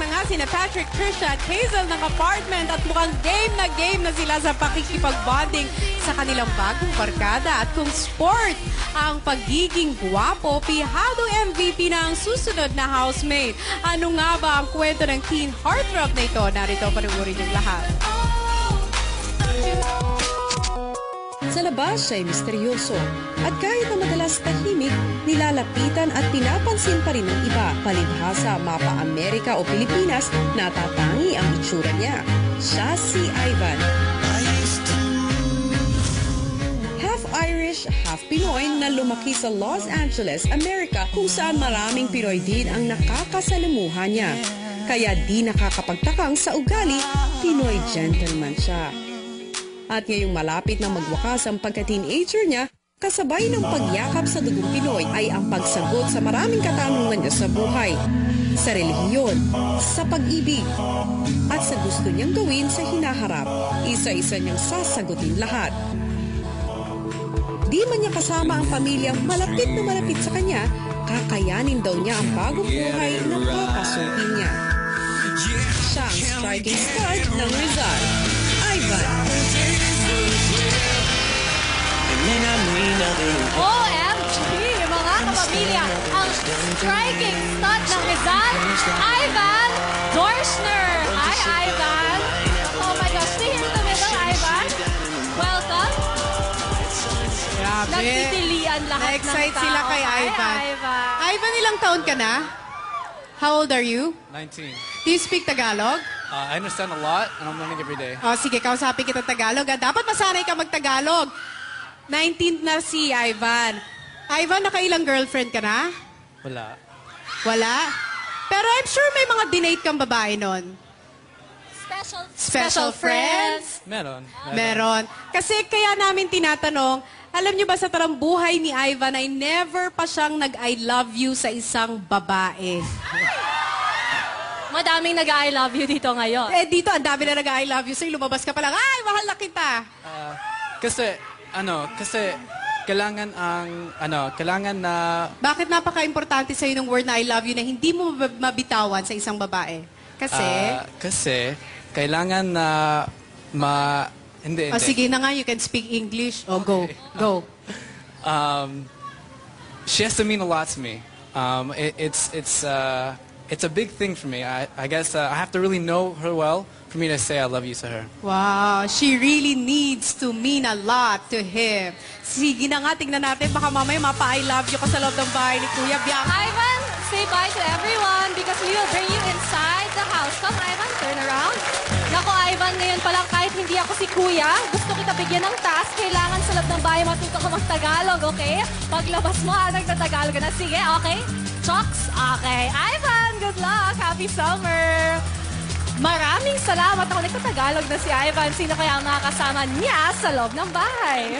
na nga sina Patrick, Trisha at Hazel ng apartment at mukhang game na sila sa pakikipag-bonding sa kanilang bagong barkada. At kung sport ang pagiging gwapo, pihadong MVP na ang susunod na housemate. Ano nga ba ang kwento ng teen heartthrob na ito? Narito, panuorin yung lahat. Sa labas, siya ay misteryoso. At kahit na madalas tahimik, nilalapitan at pinapansin pa rin ng iba. Palibhasa, mapa Amerika o Pilipinas, natatangi ang itsura niya. Siya si Ivan. Half Irish, half Pinoy na lumaki sa Los Angeles, Amerika, kung saan maraming Pinoy din ang nakakasalamuha niya. Kaya di nakakapagtakang sa ugali, Pinoy gentleman siya. At ngayong malapit na magwakas ang pagka-teenager niya, kasabay ng pagyakap sa dugong Pinoy ay ang pagsagot sa maraming katanungan niya sa buhay, sa relihiyon, sa pag-ibig, at sa gusto niyang gawin sa hinaharap. Isa-isa niyang sasagutin lahat. Di man niya kasama ang pamilyang malapit na malapit sa kanya, kakayanin daw niya ang bagong buhay na papasukin niya. Siya ang striking stud ng Rizal, Ivan. OMG, mga kapamilya, ang striking stud ng Rizal, Ivan Dorschner. Hi, Ivan. Oh my gosh, stay here in the middle, Ivan. Welcome. Grabe. Nagtitilian lahat ng Na-excite tao. sila kay Hi, Ivan. Ivan. Ivan, ilang taon ka na? How old are you? 19. Do you speak Tagalog? I understand a lot, and I'm learning every day. O sige, kausapin kita Tagalog. Dapat masanay ka mag-Tagalog. 19 na si Ivan. Ivan, nakailang girlfriend ka na? Wala. Wala? Pero I'm sure may mga dinate kang babae nun. Special friends? Meron. Meron. Kasi kaya namin tinatanong, alam niyo ba sa tarang buhay ni Ivan ay never pa siyang nag-I love you sa isang babae. Madaming nag-I love you dito ngayon. Eh dito, ang dami na nag-I love you sa'yo. Lumabas ka pa lang, ay, mahal na kita. Kasi kailangan na... Bakit napaka-importante sa'yo ng word na I love you na hindi mo mabitawan sa isang babae? Kasi? Kasi kailangan na Hindi. Sige na nga, you can speak English. Go. Go. She has to mean a lot to me. It's a big thing for me. I guess I have to really know her well for me to say I love you to her. Wow, she really needs to mean a lot to him. Sige na nga, tingnan natin. Baka mamaya mapa-I love you ka sa loob ng bahay ni Kuya Biak. Ivan, say bye to everyone because we will bring you inside the house. Come, Ivan, turn around. Nako, Ivan, ngayon pa lang kahit hindi ako si Kuya, gusto kita bigyan ng task. Kailangan sa loob ng bahay matuto ka mag-Tagalog, okay? Paglabas mo, nagtatagalog ka na. Sige, okay? Chocks? Okay. Ivan, good luck. Happy summer. Maraming salamat. Ako nagtatagalog na si Ivan. Sino kaya ang makakasama niya sa loob ng bahay?